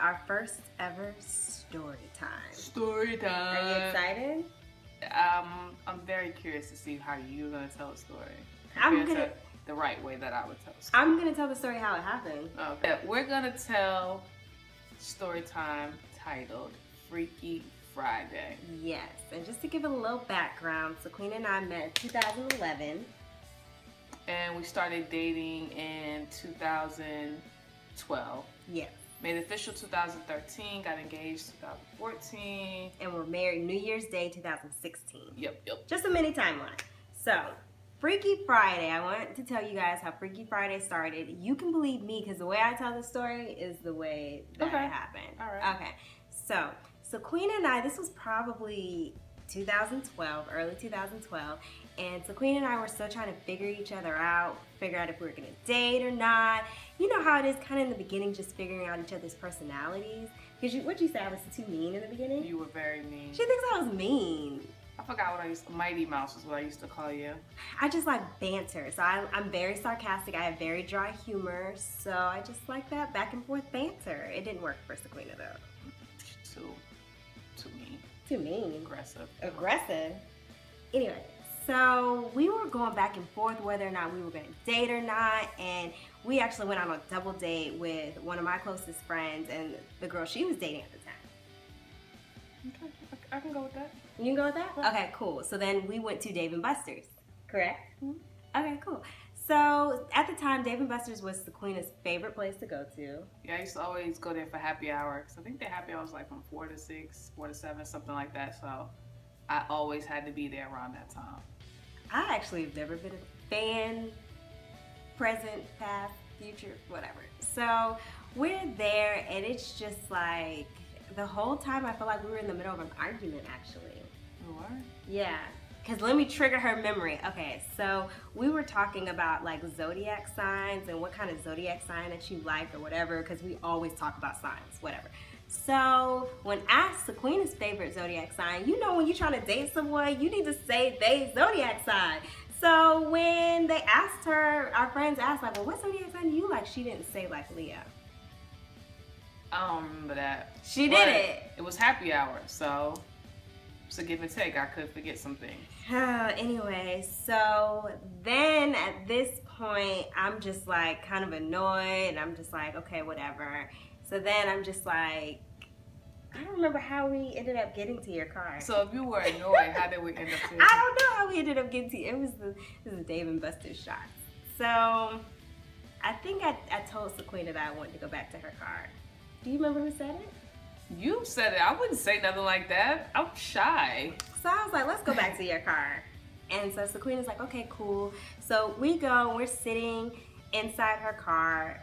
our first ever story time. Story time. Are you excited? I'm very curious to see how you're gonna tell a story. I'm gonna to the right way that I would tell a story. I'm gonna tell the story how it happened. Okay. We're gonna tell story time titled Freaky Friday. Yes, and just to give a little background, so Queen and I met in 2011. And we started dating in 2012. Yes. Made it official 2013, got engaged 2014. And we're married New Year's Day 2016. Yep. Just a mini timeline. So, Freaky Friday. I want to tell you guys how Freaky Friday started. You can believe me because the way I tell the story is the way that it happened. All right. Okay. So Queen and I, this was probably 2012, early 2012. And so Queen and I were still trying to figure each other out, figure out if we were going to date or not. You know how it is kind of in the beginning, just figuring out each other's personalities. Because what'd you say, I was too mean in the beginning? You were very mean. She thinks I was mean. I forgot what I used to, Mighty Mouse is what I used to call you. I just like banter. So I'm very sarcastic. I have very dry humor. So I just like that back and forth banter. It didn't work for Sequina though. Too mean. Too mean. Aggressive. Anyway, so we were going back and forth whether or not we were going to date or not. And we actually went on a double date with one of my closest friends and the girl she was dating at the time. Okay, I can go with that. You can go with that? Okay, cool. So then we went to Dave & Buster's, correct? Mm-hmm. Okay, cool. So at the time, Dave & Buster's was Sequina's favorite place to go to. Yeah, I used to always go there for happy hour. Cause I think the happy hour was like from 4 to 6, 4 to 7, something like that. So I always had to be there around that time. I actually have never been a fan, present, past, future, whatever. So we're there and it's just like, the whole time I felt like we were in the middle of an argument actually. You are? Yeah. Because let me trigger her memory. Okay, so we were talking about like zodiac signs and what kind of zodiac sign that you like or whatever, because we always talk about signs, whatever. So when asked Sequina's favorite zodiac sign, you know when you're trying to date someone, you need to say their zodiac sign. So when they asked her, our friends asked like, well, what zodiac sign do you like? She didn't say like Leo. I don't remember that. She did it. It was happy hour, so it's a give and take. I could forget some things. Anyway, so then at this point, I'm just like kind of annoyed and I'm just like, okay, whatever. So then I'm just like, I don't remember how we ended up getting to your car. So if you were annoyed, how did we end up to I don't know how we ended up getting to you. It was the Dave & Buster's shots. So I think I told Sequina that I wanted to go back to her car. Do you remember who said it? You said it. I wouldn't say nothing like that. I'm shy. So I was like, let's go back to your car. And so Sequina's like, okay, cool. So we go, we're sitting inside her car,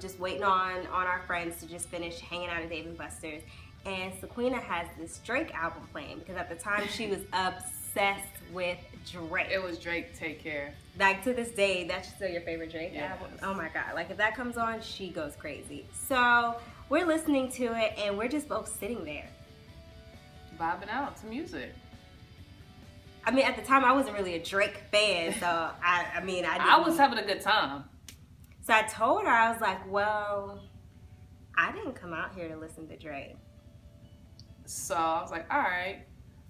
just waiting on our friends to just finish hanging out at Dave & Buster's. And Sequina has this Drake album playing because at the time she was obsessed with Drake. It was Drake, Take Care. Like to this day, that's still your favorite Drake Yes. album? Oh my God. Like if that comes on, she goes crazy. So we're listening to it and we're just both sitting there. Vibing out to music. I mean, at the time, I wasn't really a Drake fan, so I was having a good time. So I told her, I was like, well, I didn't come out here to listen to Drake. So I was like, all right,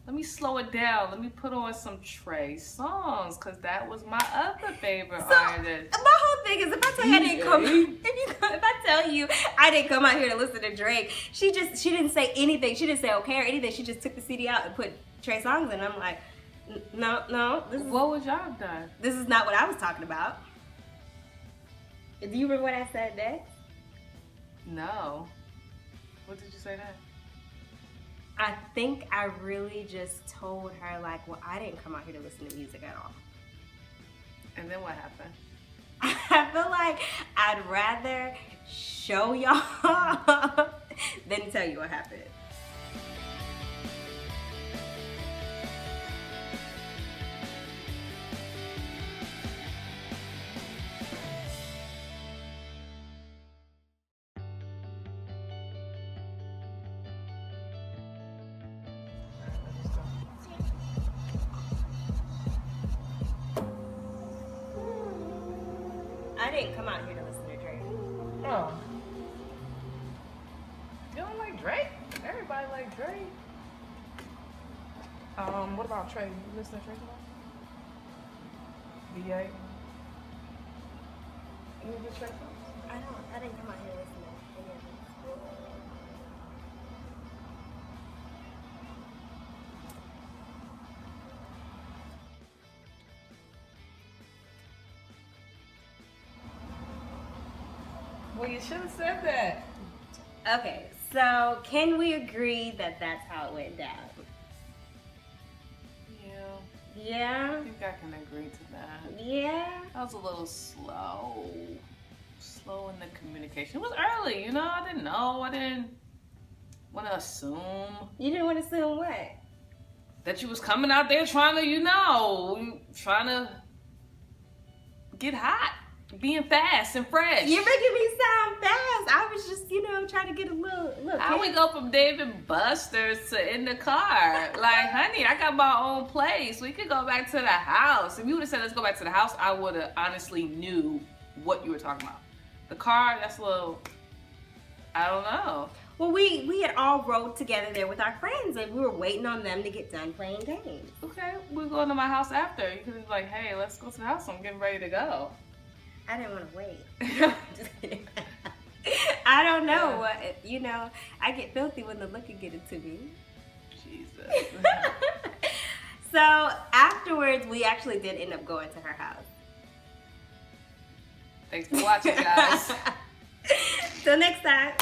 let me slow it down. Let me put on some Trey songs, because that was my other favorite artist. My whole thing is, if I tell you I didn't come, if I tell you I didn't come out here to listen to Drake, she didn't say anything. She didn't say okay or anything. She just took the CD out and put Trey songs in. I'm like, no. What would y'all have done? This is not what I was talking about. Do you remember what I said next? No. What did you say then? I think I really just told her like, well, I didn't come out here to listen to music at all. And then what happened? I feel like I'd rather show y'all than tell you what happened. I didn't come out here to listen to Drake. Oh. Drake. What about Trey? You listen to Trey song? B.A. Any of the Trey songs? I didn't come out here listening to any of this. Well, you should have said that. Okay, so can we agree that that's how it went down? Yeah. Yeah? I think I can agree to that. Yeah? I was a little slow in the communication. It was early, you know. I didn't know. I didn't want to assume You didn't want to assume what? that you was coming out there trying to, trying to get hot, being fast and fresh. You're making me sound fast. I was just, trying to get a little. How we go from Dave and Buster's to in the car? Like, honey, I got my own place. We could go back to the house. If you would have said, let's go back to the house, I would have honestly knew what you were talking about. The car, that's a little, I don't know. Well, we had all rode together there with our friends, and we were waiting on them to get done playing games. Okay, we're going to my house after. You could be like, hey, let's go to the house. I'm getting ready to go. I didn't want to wait. Just kidding. I don't know what, I get filthy when the liquor get it to me. Jesus. So afterwards, we actually did end up going to her house. Thanks for watching, guys. Till next time.